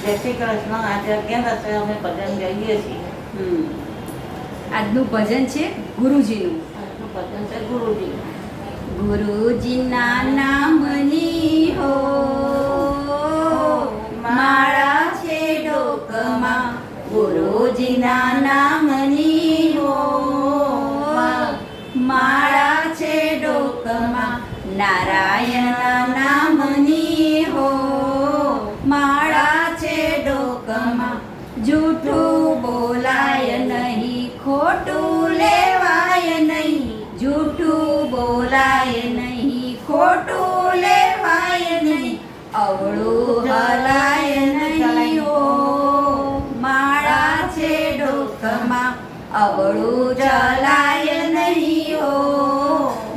જય શ્રી કૃષ્ણ. આજે અગિયાર રસ્તે અમે ભજન ગાઈએ છીએ. આજનું ભજન છે ગુરુજીનું. આજનું ભજન છે ગુરુજી. ગુરુજીના નામની હો માળા છે ડોકમાં, ગુરુજીના નામની હો માળા છે ડોકમાં, નારાયણના નામની હો માળા છે ડોકમાં. જૂઠું બોલાય નહીં, ખોટું લેવાય નહીં, જૂઠું બોલાય નહીં, ખોટું લેવાય નહીં, અવળું હલાય નહીં હો માળા છે ડોકમાં, અવળું ચલાય નહીં હો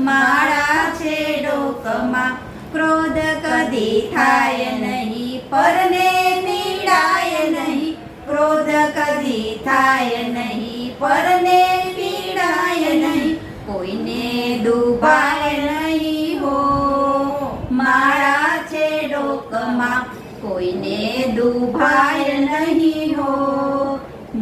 માળા છે ડોકમાં. ક્રોધ કદી થાય નહીં, પરને પીડાય નહીં, ક્રોધ કદી થાય નહીં, પરને પીડાય નહીં, કોઈને દુભાય નહીં હો માળા છે ડોકમાં, કોઈને દુભાય નહીં હો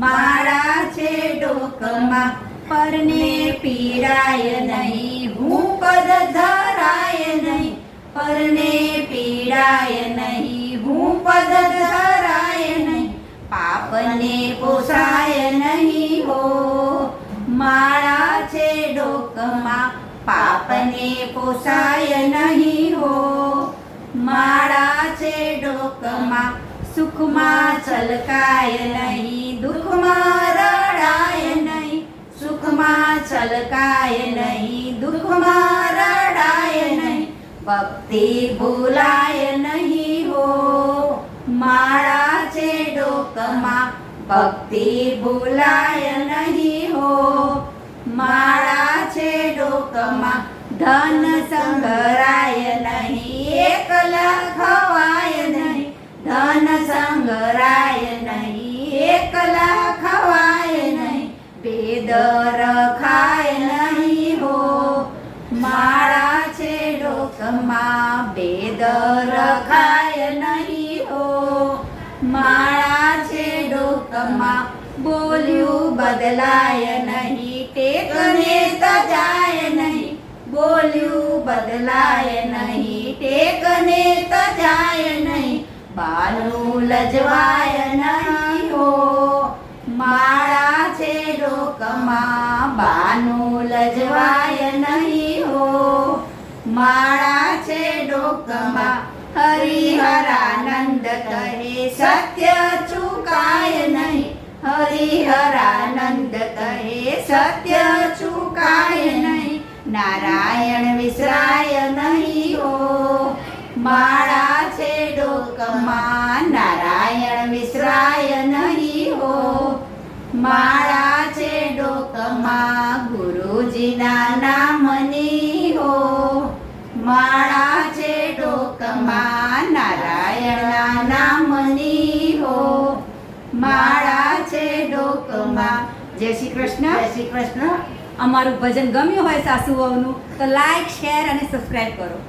માળા છે ડોકમાં. પરને પીડાય નહીં, હું પદ ધરાય નહીં, પરને પીડાય નહીં, હું પદ ધરાય નહીં, પાપને પોસાય નહીં હો માળા છે ડોકમાં, પાપને પોસાય નહીં હો માળા છે ડોકમાં. સુખમાં છલકાય નહીં, દુઃખમાં રડાય નહીં, સુખમાં છલકાય નહીં, દુઃખમાં રડાય નહીં, ભક્તિ ભૂલાય નહીં હો માળા છે ડોકમાં, ભક્તિ ભૂલાય નહીં હો માળા છે ડોકમાં. ધન સંગરાય નહીં, એકલા ખવાય નહીં, ધન સંગરાય નહીં, એકલા ખવાય નહીં, ભેદ રખાય નહીં હો માળા છે ડોકમાં, ભેદ રખાય નહીં હો માળા છે ડોકમાં. બોલ્યું બદલાય નહીં, ટેકને તજાય નહીં, બોલ્યું બદલાય નહીં, ટેકને તજાય નહીં, બાનું લજવાય નહીં હો માળા છે ડોકમાં, બાનું લજવાય નહીં હો માળા છે ડોકમાં. હરિહરાનંદ કહે સત્ય ચૂકાય નહીં, હરિહરાનંદ કહે સત્ય ચૂકાય નહીં, નારાયણ વિસરાય નહીં હો માળા છે ડોકમાં, નારાયણ વિસરાય નહીં હો માળા છે ડોકમાં. ગુરુજીના નામની હો માળા છે ડોકમાં, નારાયણના નામની હો માળા છે ડોકમાં. જય શ્રી કૃષ્ણ. જય શ્રી કૃષ્ણ. અમારું ભજન ગમ્યું હોય સાસુ વહુનું તો લાઈક, શેર અને સબસ્ક્રાઈબ કરો.